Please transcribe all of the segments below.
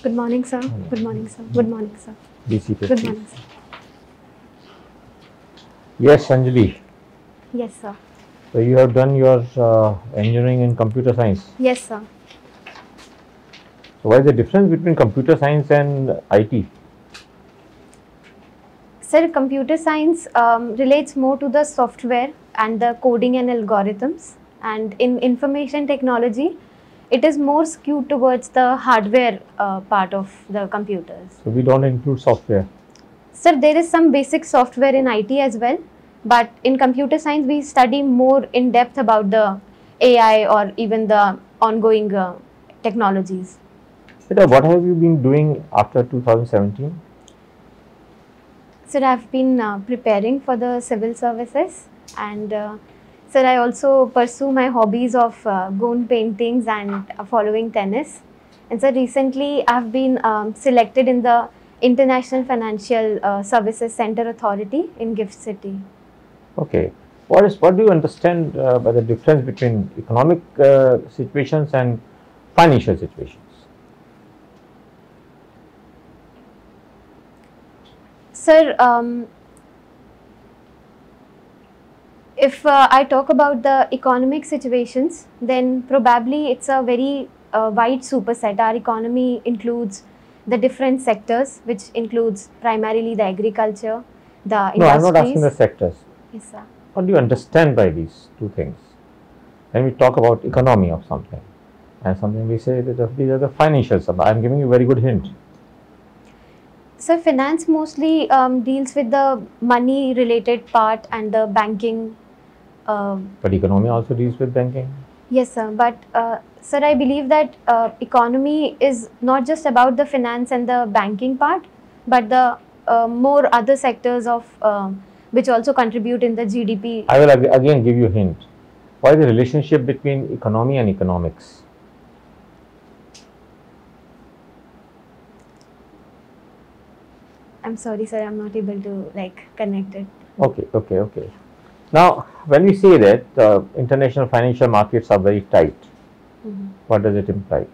Good morning, sir. Good morning, sir. Good morning, sir. DC Good morning, sir. Yes, Anjali. Yes, sir. So you have done your engineering in computer science. Yes, sir. So what is the difference between computer science and IT? Sir, computer science relates more to the software and the coding and algorithms. And in information technology, it is more skewed towards the hardware part of the computers. So we don't include software. Sir, there is some basic software in IT as well. But in computer science, we study more in depth about the AI or even the ongoing technologies. Beta, what have you been doing after 2017? Sir, I've been preparing for the civil services, and sir, I also pursue my hobbies of gown paintings and following tennis. And sir, recently I've been selected in the International Financial Services Center Authority in Gift City. Okay. What do you understand by the difference between economic situations and financial situations? Sir, if I talk about the economic situations, then probably it's a very wide superset. Our economy includes the different sectors, which includes primarily the agriculture, the industries. No, I'm not asking the sectors. Yes, sir. What do you understand by these two things? When we talk about economy of something and something, we say that these are the financials. I'm giving you a very good hint. So finance mostly deals with the money related part and the banking. But economy also deals with banking. Yes, sir. But sir, I believe that economy is not just about the finance and the banking part, but the more other sectors of which also contribute in the GDP. I will again give you a hint. What is the relationship between economy and economics? I'm sorry, sir. I'm not able to connect it. Okay. Now, when we say that international financial markets are very tight, what does it imply?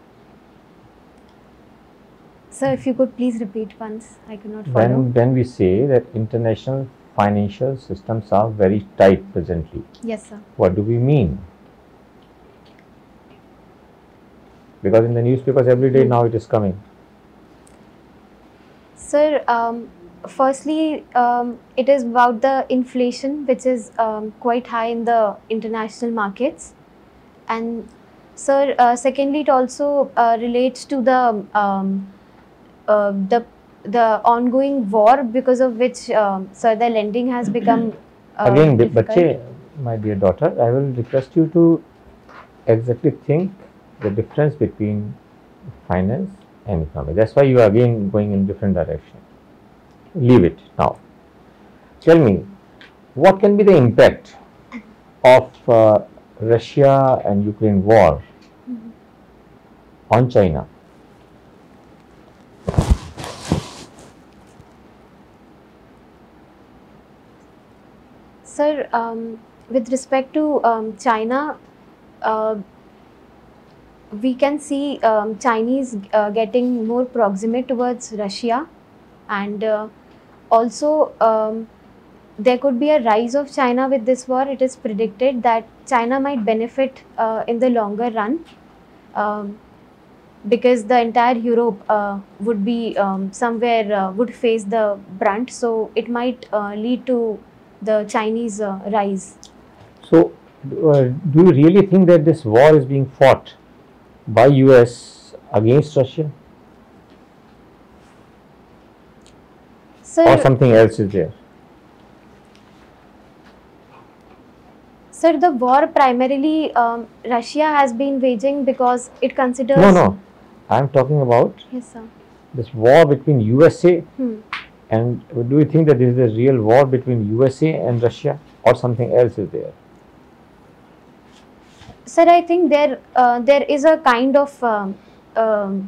Sir, if you could please repeat once, I could not follow. When we say that international financial systems are very tight presently, yes, sir. What do we mean? Because in the newspapers every day now it is coming. Sir, firstly, it is about the inflation, which is quite high in the international markets. And sir, secondly, it also relates to the ongoing war, because of which, sir, the lending has become again, difficult. My dear daughter, I will request you to exactly think the difference between finance and economy. That's why you are again going in different direction. Leave it now. Tell me, what can be the impact of Russia and Ukraine war on China? Sir, with respect to China, we can see Chinese getting more proximate towards Russia, and also there could be a rise of China with this war. It is predicted that China might benefit in the longer run, because the entire Europe would be somewhere would face the brunt, so it might lead to the Chinese rise. So, do you really think that this war is being fought by US against Russia? Sir, or something else is there? Sir, the war primarily Russia has been waging because it considers... No. I am talking about yes, sir. This war between USA and do you think that this is a real war between USA and Russia or something else is there? Sir, I think there is a kind of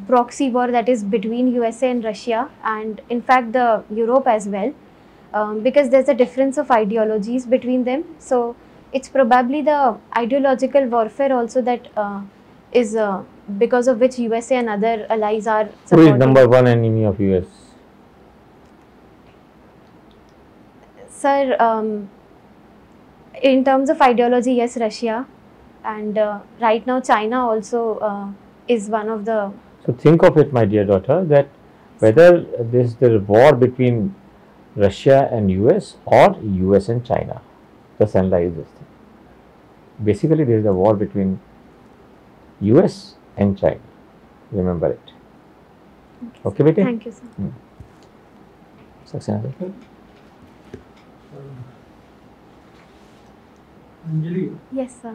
proxy war that is between USA and Russia, and in fact the Europe as well, because there's a difference of ideologies between them. So it's probably the ideological warfare also that is because of which USA and other allies are Who supporting. is number one enemy of US? Sir, in terms of ideology, yes, Russia, and right now China also is one of the. So think of it, my dear daughter, that whether this the war between Russia and US or US and China, just analyze this thing. Basically, there is a war between US and China. Remember it. Okay, beta? Thank you, sir. Success. Anjali, Yes, sir.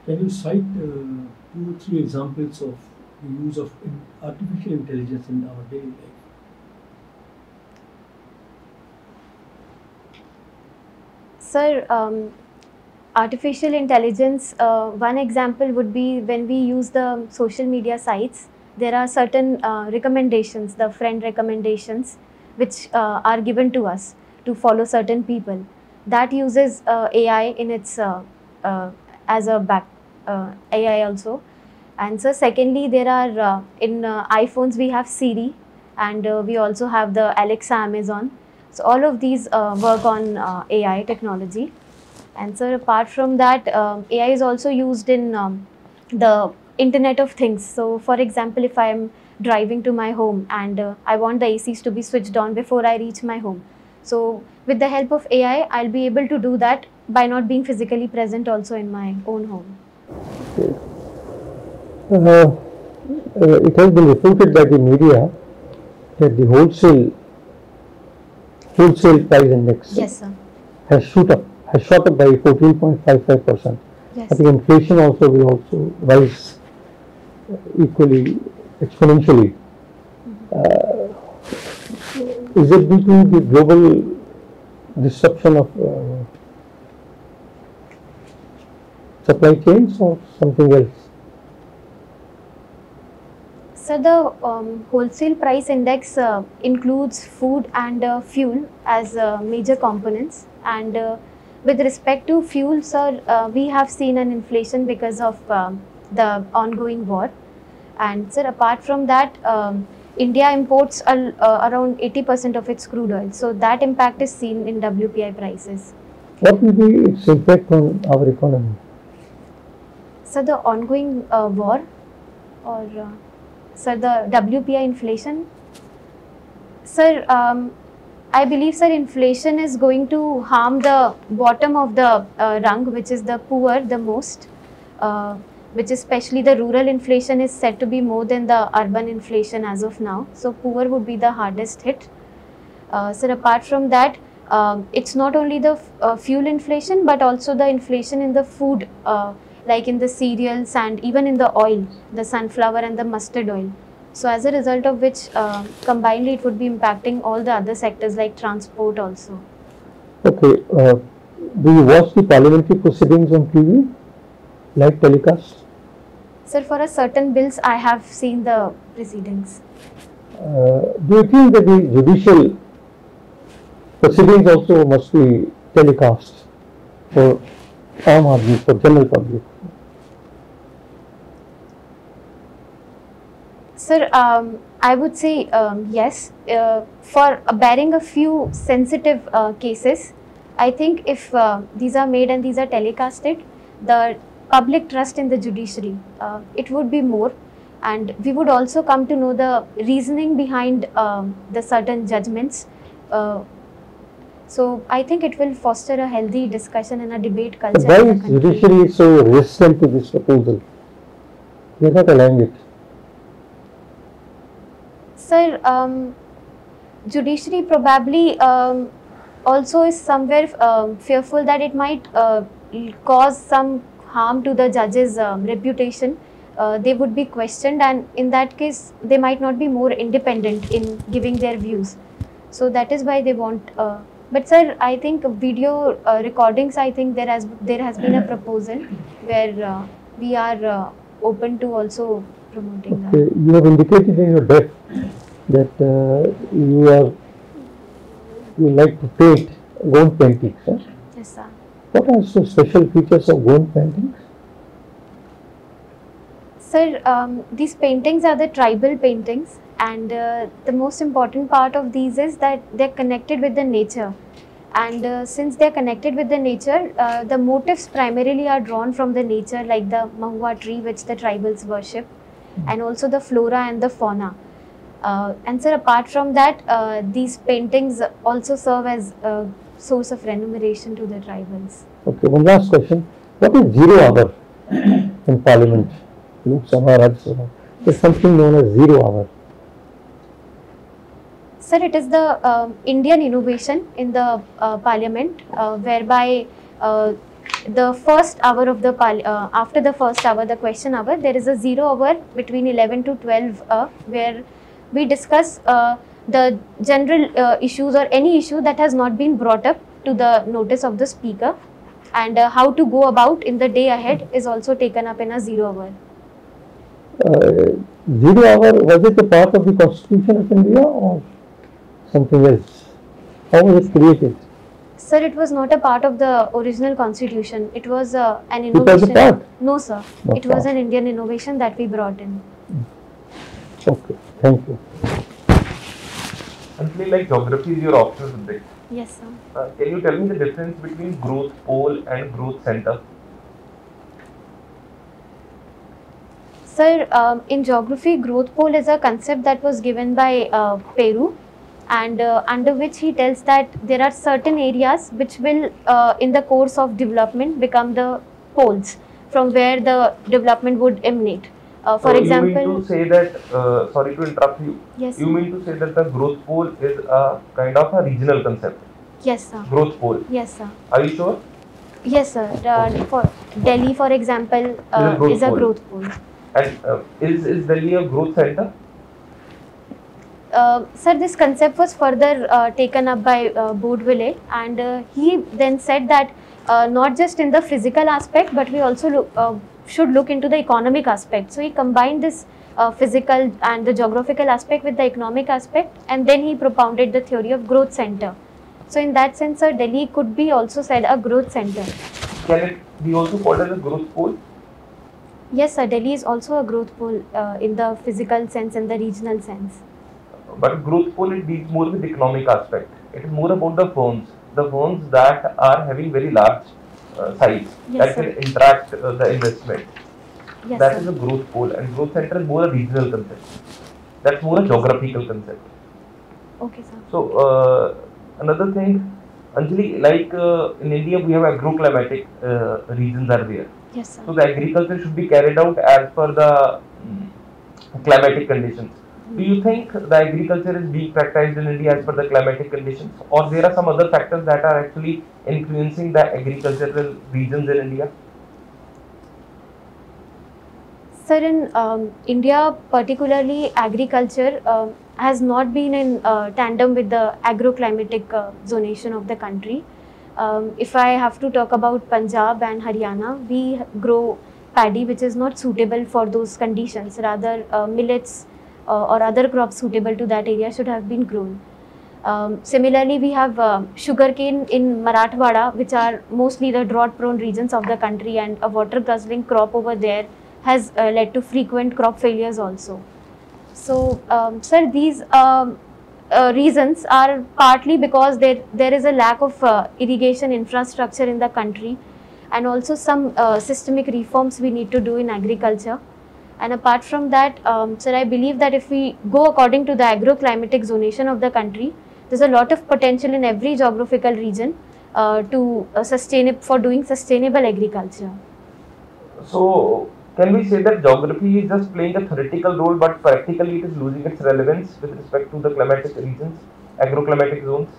can you cite 2 or 3 examples of the use of artificial intelligence in our daily life? Sir, artificial intelligence, one example would be when we use the social media sites, there are certain recommendations, the friend recommendations, which are given to us to follow certain people. That uses AI in its as a back AI also. And so secondly, there are in iPhones we have Siri, and we also have the Alexa Amazon. So all of these work on AI technology. And so apart from that, AI is also used in the Internet of Things. So for example, if I am driving to my home and I want the ACs to be switched on before I reach my home. So with the help of AI, I'll be able to do that by not being physically present also in my own home. It has been reported by the media that the wholesale price index Yes, sir. has shot up by 14.55%. Yes. I think inflation also will also rise equally exponentially. Is it due to the global disruption of supply chains or something else? So the wholesale price index includes food and fuel as major components, and with respect to fuel, sir, we have seen an inflation because of the ongoing war. And sir, apart from that, India imports around 80% of its crude oil, so that impact is seen in WPI prices. What will be its impact on our economy? So the ongoing war, or sir, the WPI inflation, sir, I believe, sir, inflation is going to harm the bottom of the rung, which is the poor the most, which especially the rural inflation is said to be more than the urban inflation as of now. So poor would be the hardest hit. Sir, apart from that, it's not only the fuel inflation, but also the inflation in the food, like in the cereals and even in the oil, the sunflower and the mustard oil. So as a result of which, combinedly it would be impacting all the other sectors like transport also. Okay, do you watch the parliamentary proceedings on TV, live telecast? Sir, for a certain bills, I have seen the proceedings. Do you think that the judicial proceedings also must be telecast for आम for general public? Sir, I would say yes. For bearing a few sensitive cases, I think if these are made and these are telecasted, the public trust in the judiciary, it would be more, and we would also come to know the reasoning behind the certain judgments. So I think it will foster a healthy discussion and a debate culture. But why is judiciary so resistant to this proposal? They are not allowing it. Sir, judiciary probably also is somewhere fearful that it might cause some harm to the judge's reputation. They would be questioned, and in that case they might not be more independent in giving their views. So that is why they want. But sir, I think video recordings, I think there has been a proposal where we are open to also promoting that. Okay, you have indicated in your deck that you like to paint gold paintings. Huh? Yes, sir. What are some special features of gold paintings? Sir, these paintings are the tribal paintings, and the most important part of these is that they're connected with the nature. And since they're connected with the nature, the motifs primarily are drawn from the nature, like the mahua tree which the tribals worship, and also the flora and the fauna. And sir, apart from that, these paintings also serve as a source of remuneration to the tribals. Okay, one last question. What is zero hour in Parliament? Lok Sabha, Rajya Sabha. There's something known as zero hour. Sir, it is the Indian innovation in the Parliament, whereby the first hour of the after the first hour, the question hour, there is a 0 hour between 11 to 12, where we discuss the general issues or any issue that has not been brought up to the notice of the speaker, and how to go about in the day ahead is also taken up in a 0 hour. Zero hour, was it a part of the Constitution of India or something else? How was it created? Sir, it was not a part of the original constitution. It was an It was innovation. a part? No, sir. Not It was part. an Indian innovation that we brought in. Okay, thank you. Anjali, like geography is your optional subject. Yes, sir. Can you tell me the difference between growth pole and growth center? Sir, in geography, growth pole is a concept that was given by Peru, and under which he tells that there are certain areas which will, in the course of development, become the poles from where the development would emanate. For example, you mean to say that, sorry to interrupt you, yes, you mean to say that the growth pole is a kind of a regional concept? yes, sir. Growth pole. Yes, sir. Are you sure? Yes, sir. For Delhi, for example, is a growth pole. And is Delhi a growth center? Sir, this concept was further taken up by Boudville, and he then said that not just in the physical aspect, but we also should look into the economic aspect. So he combined this physical and the geographical aspect with the economic aspect, and then he propounded the theory of growth center. So in that sense, sir, Delhi could be also said a growth center. Can it be also called as a growth pole? Yes, sir, Delhi is also a growth pole in the physical sense and the regional sense. But growth pole, it deals more with economic aspect. It is more about the firms that are having very large size, Yes, that sir. can attract the investment. Yes, That sir. is a growth pole, and growth center is more a regional concept. That's more a geographical concept. Okay, sir. So another thing, Anjali, like in India we have agroclimatic regions are there. Yes, sir. So the agriculture should be carried out as per the climatic conditions. Do you think the agriculture is being practiced in India as per the climatic conditions, or there are some other factors that are actually influencing the agricultural regions in India? Sir, in India, particularly agriculture has not been in tandem with the agroclimatic zonation of the country. If I have to talk about Punjab and Haryana, we grow paddy which is not suitable for those conditions. Rather, millets or other crops suitable to that area should have been grown. Similarly, we have sugarcane in Marathwada, which are mostly the drought-prone regions of the country, and a water-guzzling crop over there has led to frequent crop failures also. So, sir, these reasons are partly because there is a lack of irrigation infrastructure in the country, and also some systemic reforms we need to do in agriculture. And apart from that, sir, I believe that if we go according to the agroclimatic zonation of the country, there's a lot of potential in every geographical region to for doing sustainable agriculture. So can we say that geography is just playing a theoretical role, but practically it is losing its relevance with respect to the climatic regions, agroclimatic zones?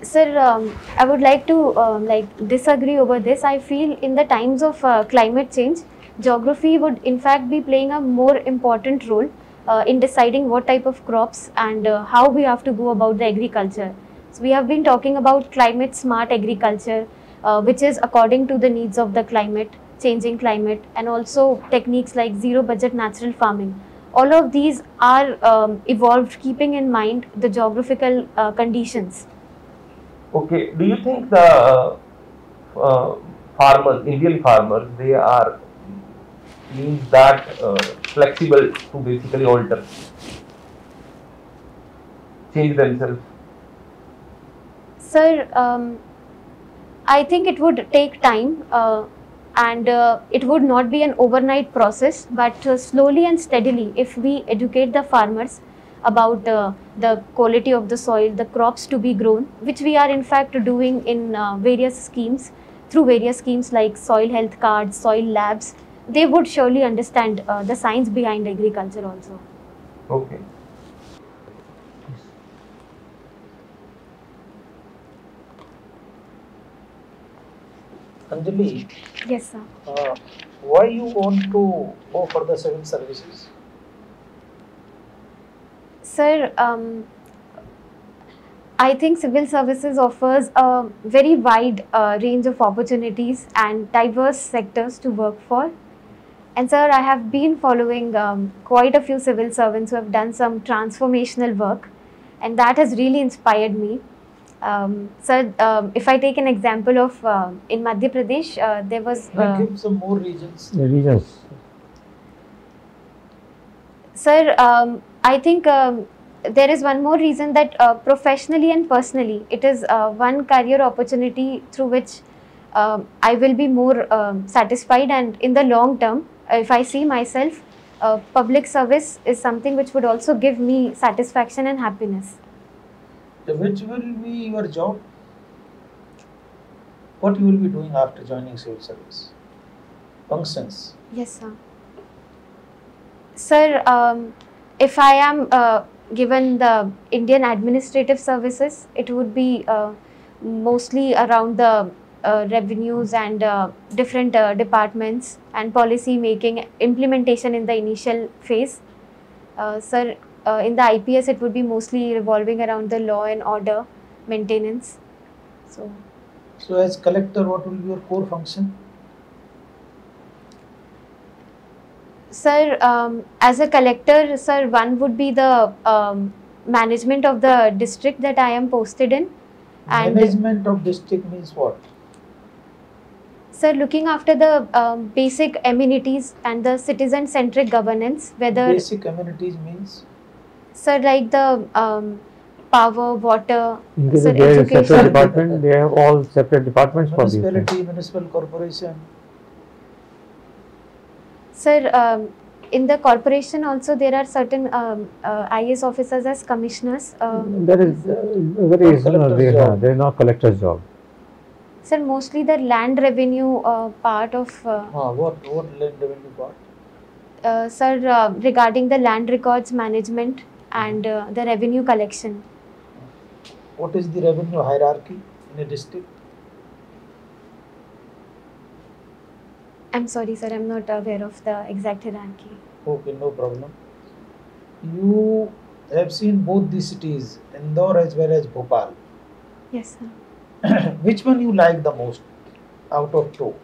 Sir, I would like to disagree over this. I feel in the times of climate change, geography would in fact be playing a more important role in deciding what type of crops and how we have to go about the agriculture. So we have been talking about climate smart agriculture, which is according to the needs of the climate, changing climate, and also techniques like zero budget natural farming. All of these are evolved keeping in mind the geographical conditions. Okay, do you think the farmers, Indian farmers, they are means that flexible to basically alter, change themselves? Sir, I think it would take time and it would not be an overnight process, but slowly and steadily, if we educate the farmers about the quality of the soil, the crops to be grown, which we are in fact doing in various schemes, through various schemes like soil health cards, soil labs, they would surely understand the science behind agriculture also. Okay. Anjali, Yes, sir. why you want to go for the civil services? Sir, I think civil services offers a very wide range of opportunities and diverse sectors to work for. And sir, I have been following quite a few civil servants who have done some transformational work, and that has really inspired me. Sir, if I take an example of in Madhya Pradesh, there was. Give some more regions. The regions. Sir, I think there is one more reason that professionally and personally, it is one career opportunity through which I will be more satisfied, and in the long term, if I see myself, public service is something which would also give me satisfaction and happiness. Which will be your job? What you will be doing after joining civil service? Functions. Yes, sir. Sir, if I am given the Indian Administrative Services, it would be mostly around the revenues and different departments and policy making, implementation in the initial phase. Sir, in the IPS, it would be mostly revolving around the law and order maintenance. So as collector, what will be your core function? Sir, as a collector, sir, one would be the management of the district that I am posted in. And Management of district means what? sir, looking after the basic amenities and the citizen-centric governance, whether Basic amenities means? sir, like the power, water, Because sir, there is separate education. department, they have all separate departments for these things. Municipality, municipal corporation. Sir, in the corporation also there are certain IAS officers as commissioners. There is there is no collector's job. Sir, mostly the land revenue part of. What land revenue part? Sir, regarding the land records management and the revenue collection. What is the revenue hierarchy in a district? I'm sorry, sir, I'm not aware of the exact hierarchy. Okay, no problem. You have seen both the cities, Indore as well as Bhopal. Yes, sir. Which one you like the most out of two?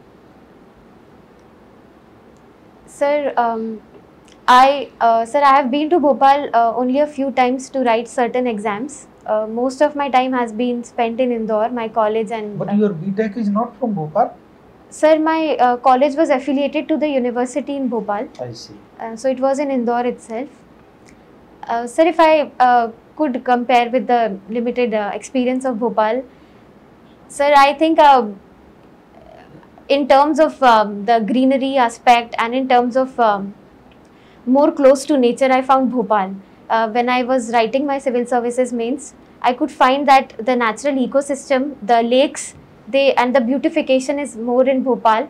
Sir, I have been to Bhopal only a few times to write certain exams. Most of my time has been spent in Indore, my college, and. But your BTech is not from Bhopal? Sir, my college was affiliated to the university in Bhopal. I see. So it was in Indore itself. Sir, if I could compare with the limited experience of Bhopal, sir, I think in terms of the greenery aspect and in terms of more close to nature, I found Bhopal. When I was writing my civil services mains, I could find that the natural ecosystem, the lakes, and the beautification is more in Bhopal.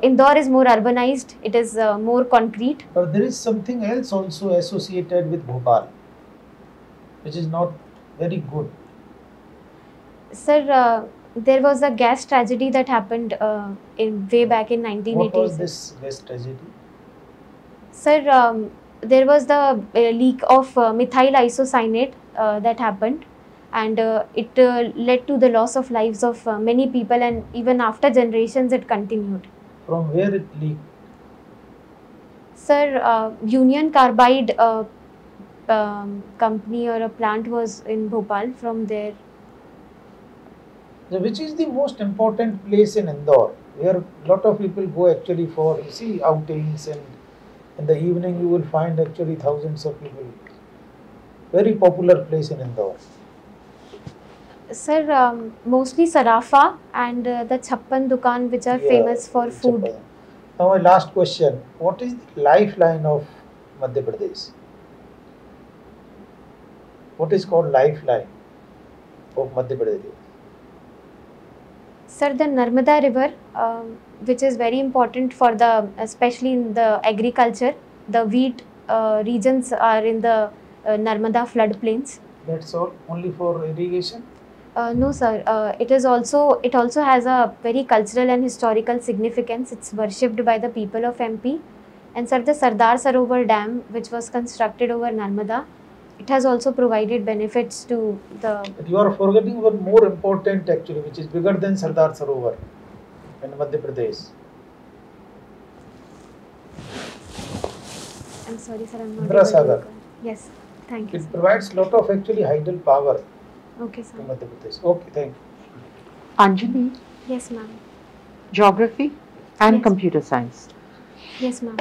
Indore is more urbanized, it is more concrete. But there is something else also associated with Bhopal, which is not very good. Sir, there was a gas tragedy that happened way back in 1980s. What was this gas tragedy? Sir, there was the leak of methyl isocyanate that happened, and it led to the loss of lives of many people, and even after generations it continued. From where it leaked? Sir, Union Carbide company or a plant was in Bhopal. From there. So which is the most important place in Indore where a lot of people go actually for, you see, outings, and in the evening you will find actually thousands of people. Very popular place in Indore. Sir, mostly Sarafa and the Chappan Dukan, which are famous for food. Chappan. Now my last question, what is the lifeline of Madhya Pradesh? What is called lifeline of Madhya Pradesh? Sir, the Narmada River, which is very important for the, especially in the agriculture, the wheat regions are in the Narmada floodplains. That's all, only for irrigation? No, sir. It also has a very cultural and historical significance. It's worshipped by the people of MP. And sir, the Sardar Sarovar Dam, which was constructed over Narmada, it has also provided benefits to the. But you are forgetting one more important actually, which is bigger than Sardar Sarovar in Madhya Pradesh. I'm sorry, sir. I'm not Indra able to Sagar. recall. Yes, thank you. It Sir. provides lot of actually hydel power Okay, to sir. Madhya Pradesh. Okay, thank you. Anjali, Yes, ma'am. geography and Yes. computer science. Yes, ma'am.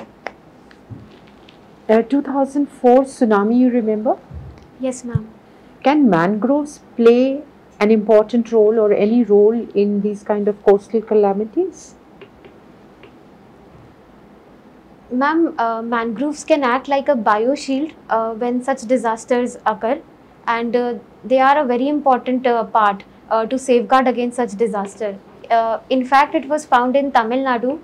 2004 tsunami, you remember? Yes, ma'am. Can mangroves play an important role or any role in these kind of coastal calamities? Ma'am, mangroves can act like a bioshield when such disasters occur, and they are a very important part to safeguard against such disaster. In fact, it was found in Tamil Nadu.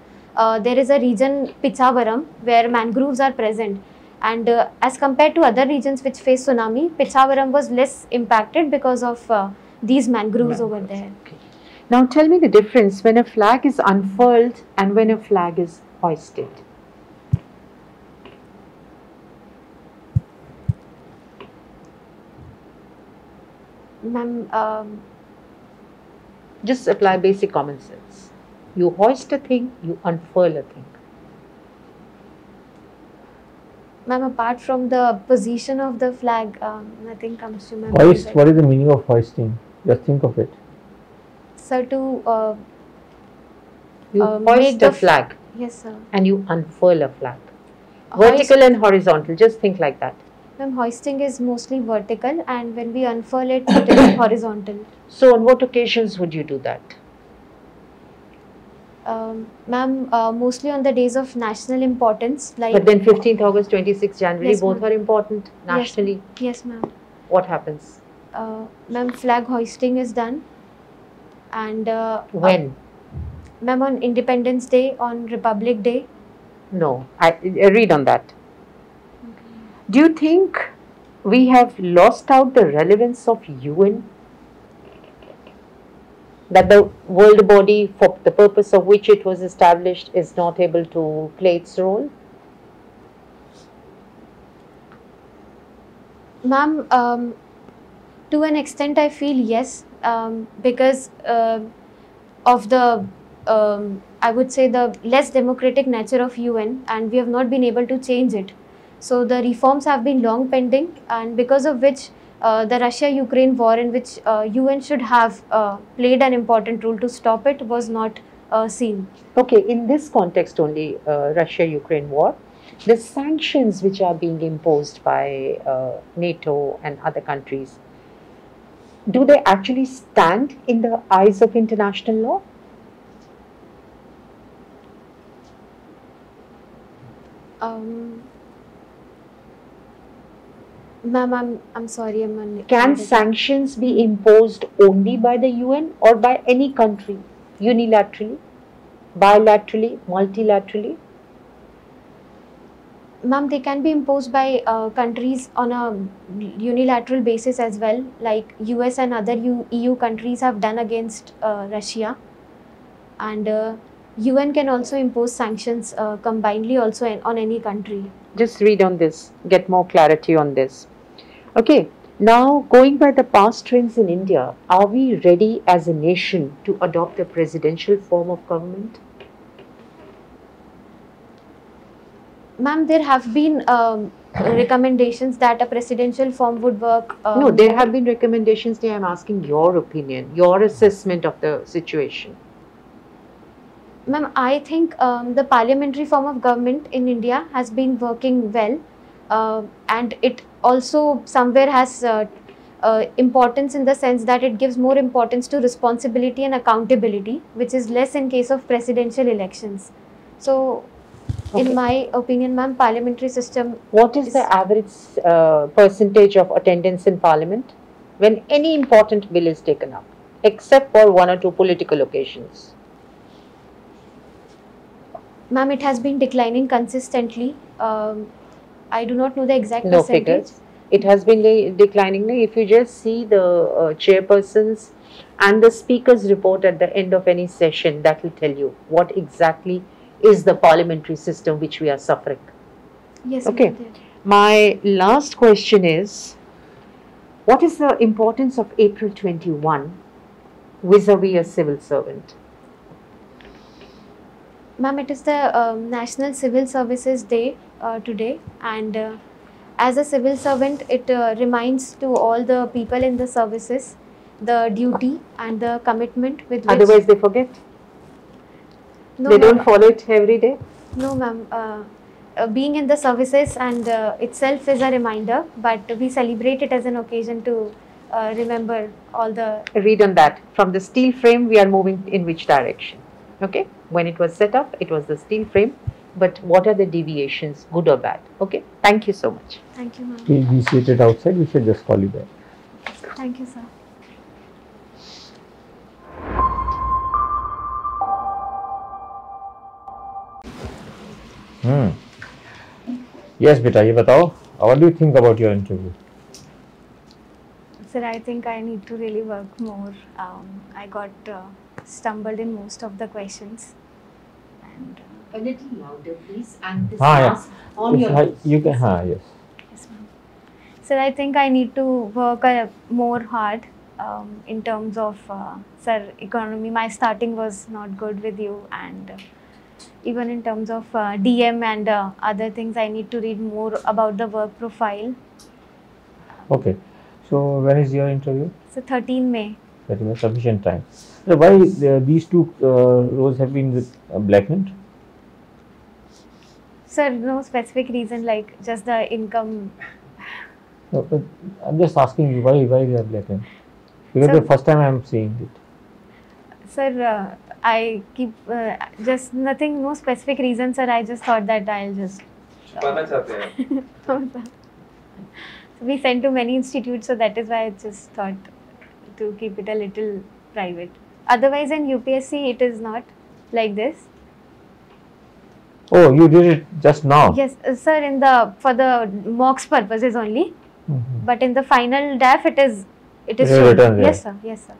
There is a region, Pichavaram, where mangroves are present. And as compared to other regions which face tsunami, Pichavaram was less impacted because of these mangroves over there. Okay. Now tell me the difference when a flag is unfurled and when a flag is hoisted. Ma'am, Just apply basic common sense. You hoist a thing, you unfurl a thing. ma'am, apart from the position of the flag, nothing comes to my mind. Hoist, what is the meaning of hoisting? Just think of it. Sir, to You make hoist the a flag yes, sir. and you unfurl a flag. Vertical and horizontal, just think like that. Ma'am, hoisting is mostly vertical, and when we unfurl it, it is horizontal. So on what occasions would you do that? Ma'am, mostly on the days of national importance, like. But then 15th August, 26th January, Yes, both ma'am. are important nationally. Yes, ma'am. What happens? Ma'am, flag hoisting is done, and When? ma'am, on Independence Day, on Republic Day. No, I read on that. Do you think we have lost out the relevance of UN? That the world body, for the purpose of which it was established, is not able to play its role? Ma'am, to an extent, I feel yes, because of the, I would say, the less democratic nature of UN, and we have not been able to change it. So the reforms have been long pending, and because of which the Russia-Ukraine war, in which UN should have played an important role to stop it, was not seen. Okay, in this context only, Russia-Ukraine war, the sanctions which are being imposed by NATO and other countries, do they actually stand in the eyes of international law? Ma'am, I'm sorry, I'm on. Can sanctions be imposed only by the UN or by any country, unilaterally, bilaterally, multilaterally? Ma'am, they can be imposed by countries on a unilateral basis as well, like US and other EU countries have done against Russia. And UN can also impose sanctions combinedly also on any country. Just read on this, get more clarity on this. Okay, now going by the past trends in India, are we ready as a nation to adopt a presidential form of government? Ma'am, there have been recommendations that a presidential form would work. No, there have been recommendations. I'm asking your opinion, your assessment of the situation. Ma'am, I think the parliamentary form of government in India has been working well, and it also somewhere has importance in the sense that it gives more importance to responsibility and accountability, which is less in case of presidential elections. So, Okay. in my opinion, ma'am, parliamentary system. What is the average percentage of attendance in Parliament when any important bill is taken up, except for one or two political occasions? Ma'am, it has been declining consistently. I do not know the exact No percentage. figures. It has been declining. If you just see the chairpersons and the speaker's report at the end of any session, that will tell you what exactly is the parliamentary system which we are suffering. Yes, Okay. ma'am. My last question is, what is the importance of April 21 vis-a-vis a civil servant? Ma'am, it is the National Civil Services Day today, and as a civil servant, it reminds to all the people in the services the duty and the commitment with which. Otherwise, they forget. No, They ma'am. don't follow it every day. No, ma'am. Being in the services and itself is a reminder, but we celebrate it as an occasion to remember all the. Read on that. From the steel frame, we are moving in which direction? Okay. When it was set up, it was the steel frame. But what are the deviations, good or bad? Okay. Thank you so much. Thank you, ma'am. We'll be seated outside. We should just call you back. Thank you, sir. Yes, beta, ये बताओ. What do you think about your interview? Sir, I think I need to really work more. I got stumbled in most of the questions. And A little louder, please. And this Yeah. on Yes, your you can. Yes. yes, ma'am. Sir, I think I need to work more hard in terms of, sir, economy. My starting was not good with you, and even in terms of DM and other things, I need to read more about the work profile. Okay. So when is your interview? So 13 May. That is sufficient time. So why these two rows have been blackened? Sir, no specific reason, like just the income. No, but I'm just asking you why they are blackened. Because Sir- the first time I'm seeing it. Sir, I keep just nothing, no specific reason, sir. I just thought that I'll just. छुपाना चाहते हैं So we sent to many institutes, so that is why I just thought to keep it a little private. Otherwise, in UPSC, it is not like this. Oh, you did it just now? Yes, sir. For the mocks purposes only, Mhm. but in the final DAF, it is It is shown. written there. Yes, sir. Yes, sir.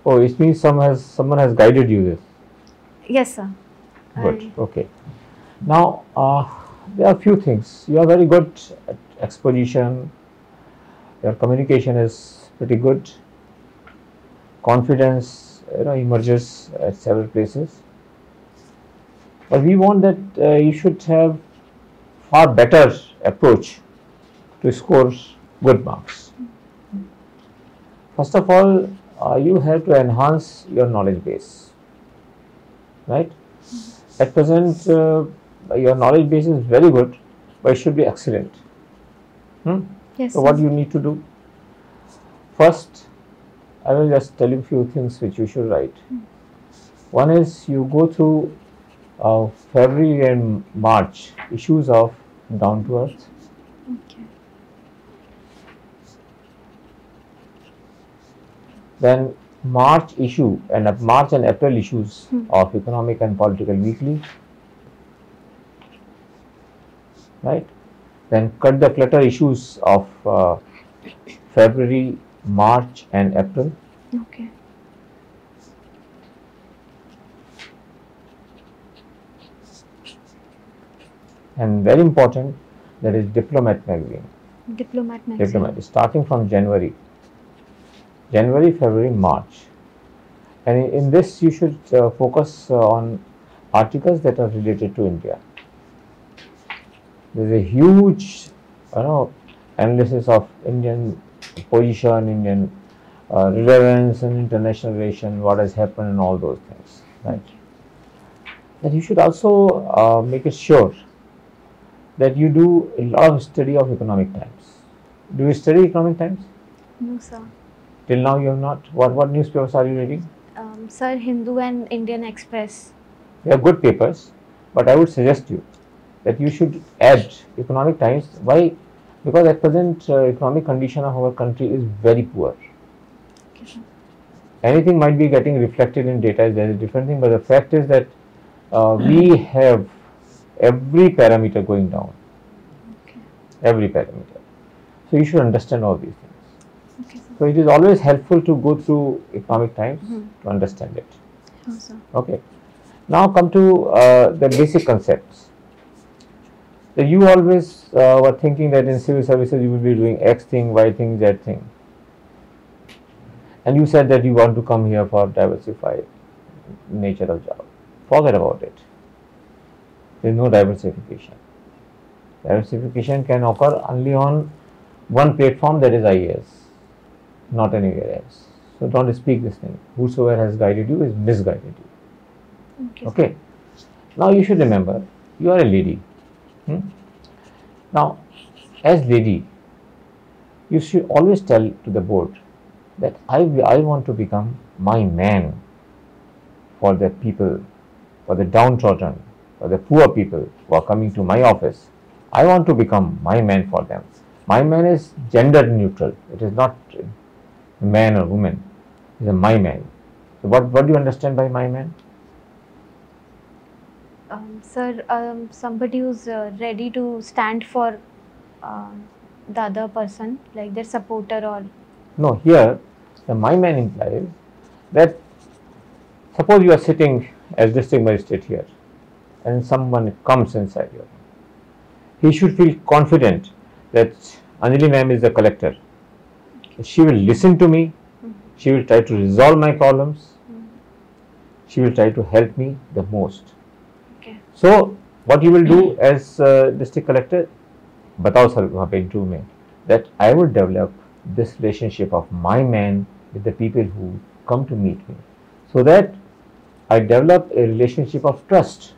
Oh, it means someone has guided you this. Yes, sir. Good. Okay. Now, there are few things. You are very good at exposition. Your communication is pretty good. Confidence, emerges at several places. But we want that you should have far better approach to score good marks. First of all, you have to enhance your knowledge base, right? At present, your knowledge base is very good, but it should be excellent. Yes. So what do you need to do? First, I will just tell you a few things which you should write. One is you go through February and March issues of Down to Earth. Okay. Then March issue and March and April issues of Economic and Political Weekly, right? Then cut the clutter issues of February, March and April. Okay. And very important, there is Diplomat magazine. Diplomat magazine. Diplomat, starting from January, February, March. And in this you should focus on articles that are related to India. There is a huge analysis of Indian position, Indian relevance and international relation, what has happened and all those things. Right. that you should also make it sure that you do a lot of study of economic times. Do you study economic times? No, sir. Till now you have not. What newspapers are you reading? Sir, Hindu and Indian Express. They are good papers, but I would suggest you that you should add economic times. Why? Because at present economic condition of our country is very poor. Okay, sir. Anything might be getting reflected in data, that is a different thing, but the fact is that we have every parameter going down. Okay. Every parameter. So you should understand all these things. Okay, sir. So it is always helpful to go through economic times to understand it. Sure, sir. Okay. Now come to the basic concepts. So you always were thinking that in civil services you will be doing X thing, Y thing, Z thing. And you said that you want to come here for diversified nature of job. Forget about it. There is no diversification. Diversification can occur only on one platform, that is IAS, not anywhere else. So don't speak this thing. Whosoever has guided you is misguided you. Okay. Okay. Now you should remember, you are a lady. Now, as lady, you should always tell to the board that I want to become my man for the people, for the downtrodden, for the poor people who are coming to my office. I want to become my man for them. My man is gender neutral. It is not man or woman. It is a my man. So what do you understand by my man? Sir, somebody who's ready to stand for the other person, like their supporter or... No, here the my man implies that suppose you are sitting as district magistrate here and someone comes inside you. He should feel confident that Anjali ma'am is the collector. She will listen to me. She will try to resolve my problems. She will try to help me the most. Okay. So what you will do as district collector, batao sir वहाँ पे interview में, that I will develop this relationship of my man with the people who come to meet me, so that I develop a relationship of trust.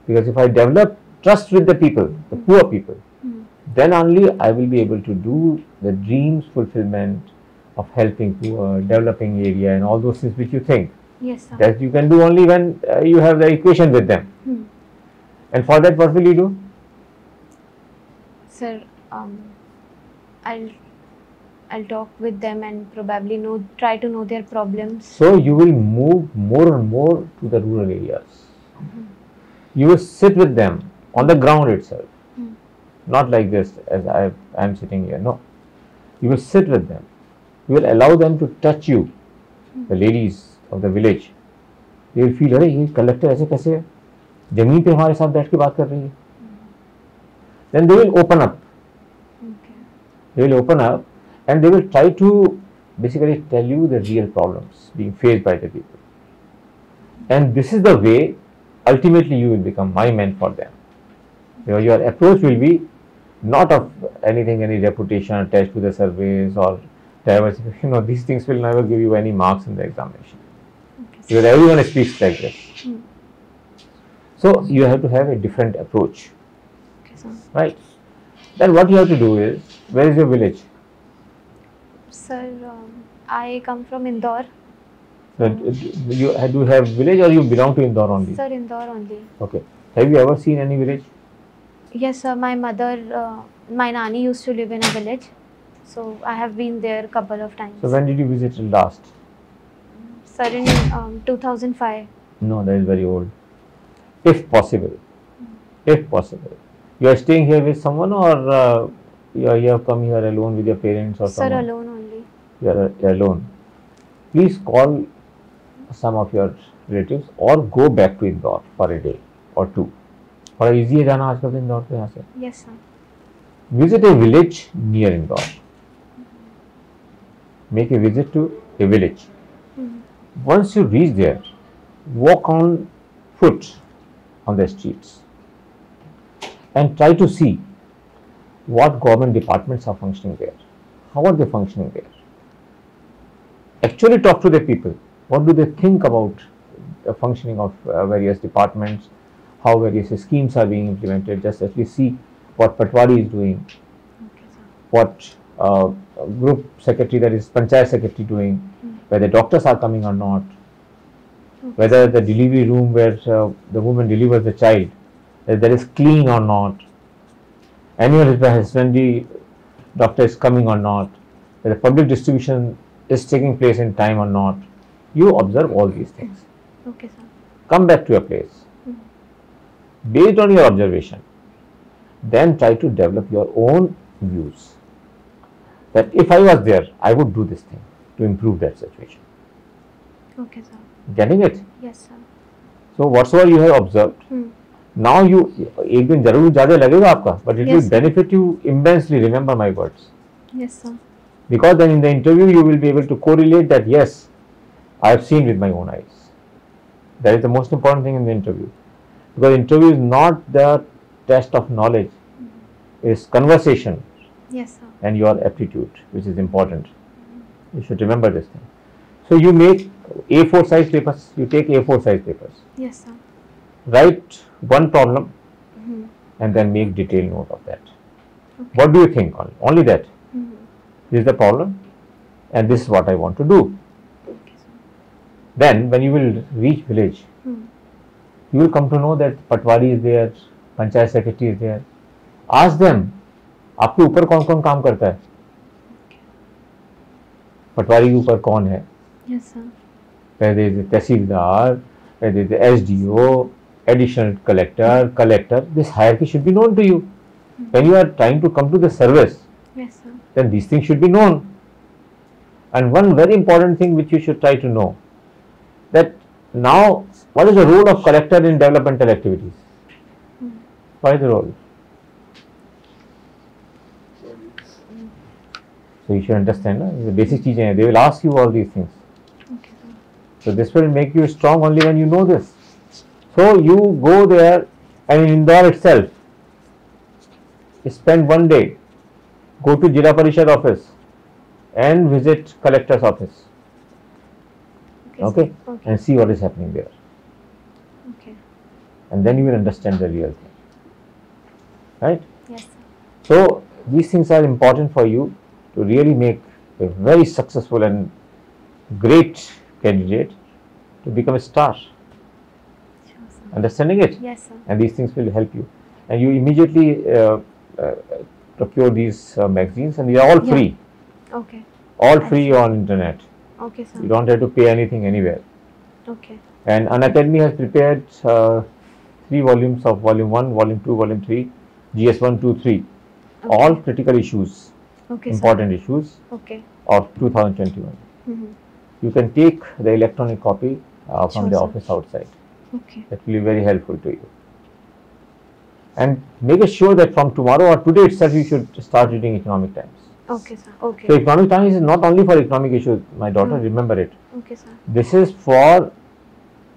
Because if I develop trust with the people, the poor people, then only I will be able to do the dreams fulfillment of helping poor, developing area and all those things which you think. Yes, sir. That you can do only when you have the equation with them. And for that, what will you do? Sir, I'll talk with them and probably try to know their problems. So you will move more and more to the rural areas. You will sit with them on the ground itself. Not like this as I am sitting here. No. You will sit with them. You will allow them to touch you, the ladies of the village. They will feel, अरे ये collector ऐसे कैसे है? जमीन पे हमारे साथ बैठ के बात कर रही है. Then they will open up. Okay. They will open up and they will try to basically tell you the real problems being faced by the people. And this is the way ultimately you will become my man for them. Your approach will be not of anything, any reputation attached to the surveys or diversification. No, these things will never give you any marks in the examination. Okay, Because everyone speaks like this. So you have to have a different approach. Okay, sir. Right? Then what you have to do is, where is your village? Sir, I come from Indore. So do you have village or you belong to Indore only? Sir, Indore only. Okay. Have you ever seen any village? Yes, sir. My mother, my nanny used to live in a village. So I have been there a couple of times. So when did you visit last? Sir, in 2005. No, that is very old. If possible. If possible. You are staying here with someone or you have come here alone with your parents or Sir, someone? alone only. You are alone. Please call some of your relatives or go back to Indore for a day or two. थोड़ा easy है जाना आजकल तो इंदौर से यहाँ से. Yes, sir. Visit a village near Indore. Make a visit to a village. Once you reach there, walk on foot on the streets and try to see what government departments are functioning there. How are they functioning there? Actually talk to the people. What do they think about functioning of various departments, how various schemes are being implemented. Just at least see what Patwari is doing, Okay, sir. what group secretary, that is Panchayat secretary, doing, whether doctors are coming or not, whether the delivery room where the woman delivers the child, whether that is clean or not, annual husbandry doctor is coming or not, whether public distribution is taking place in time or not. You observe all these things. Okay, sir. Come back to your place. Based on your observation, then try to develop your own views. That if I was there, I would do this thing to improve that situation. Okay, sir. Getting it? Yes, sir. So whatsoever you have observed, now you, एक दिन जरूर ज़्यादा लगेगा आपका, but it Yes, will sir. benefit you immensely. Remember my words. Yes, sir. Because then in the interview you will be able to correlate that, yes, I have seen with my own eyes. That is the most important thing in the interview. Because interview is not the test of knowledge, it is conversation Yes, sir. and your aptitude, which is important. You should remember this thing. So you make A4 size papers, you take A4 size papers, Yes, sir. write one problem and then make detailed note of that. What do you think? Only that. This is the problem and this is what I want to do. Okay, sir. Then when you will reach village, you will come to know that Patwari is there, Panchayat secretary is there. Ask them, आपके ऊपर कौन कौन काम करता है? पटवारी के ऊपर कौन है? Yes, sir. Whether it is tehsildar, whether it is SDO, additional collector, this hierarchy should be known to you. When you are trying to come to the service, Yes, sir. then these things should be known. And one very important thing which you should try to know, that now what is the role of collector in developmental activities? What is the role? So you should understand, the basic चीजें हैं. They will ask you all these things. Okay, sir. So this will make you strong only when you know this. So you go there and in Indore itself, spend one day, go to Jila Parishad office and visit collector's office. Okay? Okay. And see what is happening there. Okay. And then you will understand the real thing. Right? Yes, sir. So these things are important for you to really make a very successful and great candidate to become a star. Sure, sir. Understanding it? Yes, sir. And these things will help you. And you immediately procure these magazines, and they are all Yeah. free. Okay. All free on internet. Okay, sir. You don't have to pay anything anywhere. Okay. And Unacademy has prepared 3 volumes of Volume 1, Volume 2, Volume 3, GS 1, 2, 3. Okay. All critical issues, Okay, important issues sir. Okay. of 2021. Mm-hmm. You can take the electronic copy from Sure, the sir. office outside. Okay. That will be very helpful to you. And make sure that from tomorrow or today itself you should start reading Economic Times. Okay, sir. Okay. So Economic Times is not only for economic issues, my daughter, remember it. Okay, sir. This is for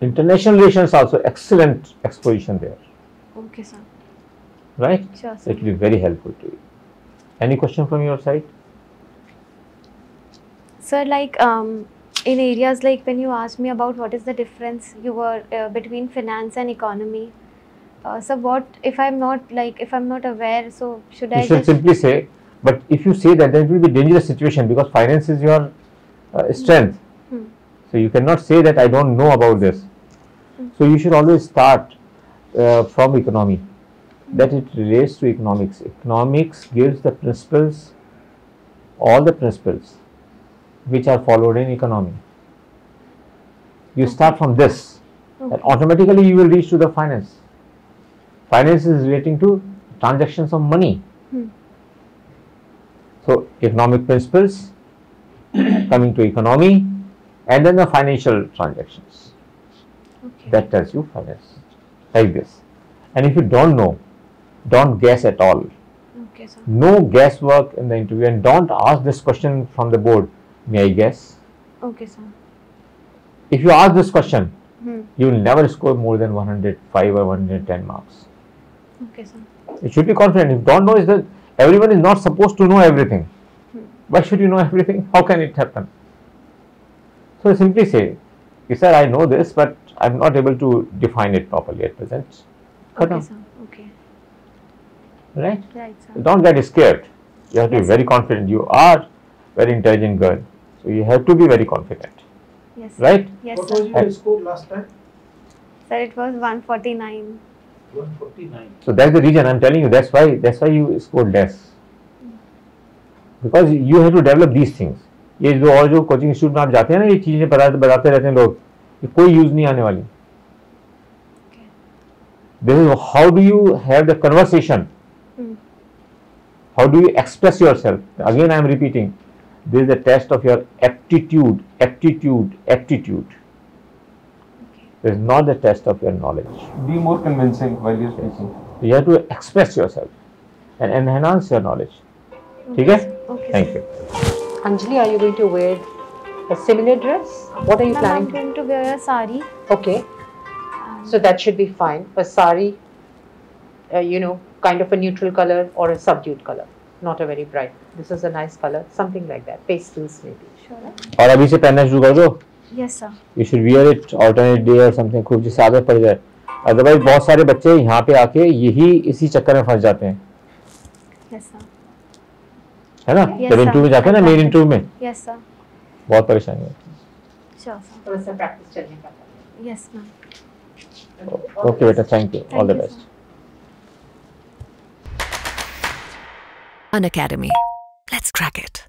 international relations also, excellent exposition there, Okay, sir. right? Sure, So sir. it will be very helpful to you. Any question from your side? Sir, like in areas like when you asked me about what is the difference you were between finance and economy. So what if I'm not aware? So should I You should just simply say, but if you say that, then it will be dangerous situation because finance is your strength. So you cannot say that I don't know about this. So you should always start from economy, that it relates to economics. Economics gives the principles, all the principles which are followed in economy. You start from this, and automatically you will reach to the finance. Finance is relating to transactions of money. So economic principles coming to economy, and then the financial transactions. Okay. That tells you finance, like this. And if you don't know, don't guess at all. Okay, sir. No guesswork in the interview, and don't ask this question from the board, may I guess? Okay, sir. If you ask this question, Hmm. you will never score more than 105 or 110 marks. Okay, sir. You should be confident. If you don't know, is that everyone is not supposed to know everything. Why should you know everything? How can it happen? So simply say, कि sir I know this but I'm not able to define it properly at present. Okay, sir. Okay. Right? Right, So sir. don't get scared. You have to Yes, be very sir. confident. You are very intelligent girl, so you have to be very confident. Yes, sir. Right? Yes, What sir. was your score last time? Sir, it was 149. 149. So that's the reason I'm telling you. That's why you scored less. Because you have to develop these things. ये जो और जो coaching institute में आप जाते हैं ना, ये चीजें बताते रहते हैं लोग, ये कोई यूज नहीं आने वाली. This is how do you have the conversation? How do you express yourself? Again, I am repeating. This is the test of your aptitude. This is not the test of your knowledge. Be more convincing while you're speaking. You have to express yourself and enhance your knowledge. ठीक है? Okay. Thank you. Anjali, are you going to wear a similar dress? What are you Ma'am, I'm planning? going to wear a sari. Okay, so that should be fine. A sari, kind of a neutral color or a subdued color, not a very bright. This is a nice color, something like that. Pastels maybe. Sure. और अभी से पहनना शुरू कर दो. Yes, sir. You should wear it alternate day or something, खूब जिससे आदत पड़ जाए. Otherwise बहुत सारे बच्चे यहाँ पे आके यही इसी चक्कर में फंस जाते हैं. Yes, sir. है ना? Yes, जब sir. इंटरव्यू में जाते हैं ना, मेन इंटरव्यू में Yes, sir. बहुत परेशानी होती Sure, sir. थोड़ा सा practice चलने का था. Yes, ma'am. है. Okay बेटा, thank you. All the Thank you, best. sir. Unacademy. Let's crack it.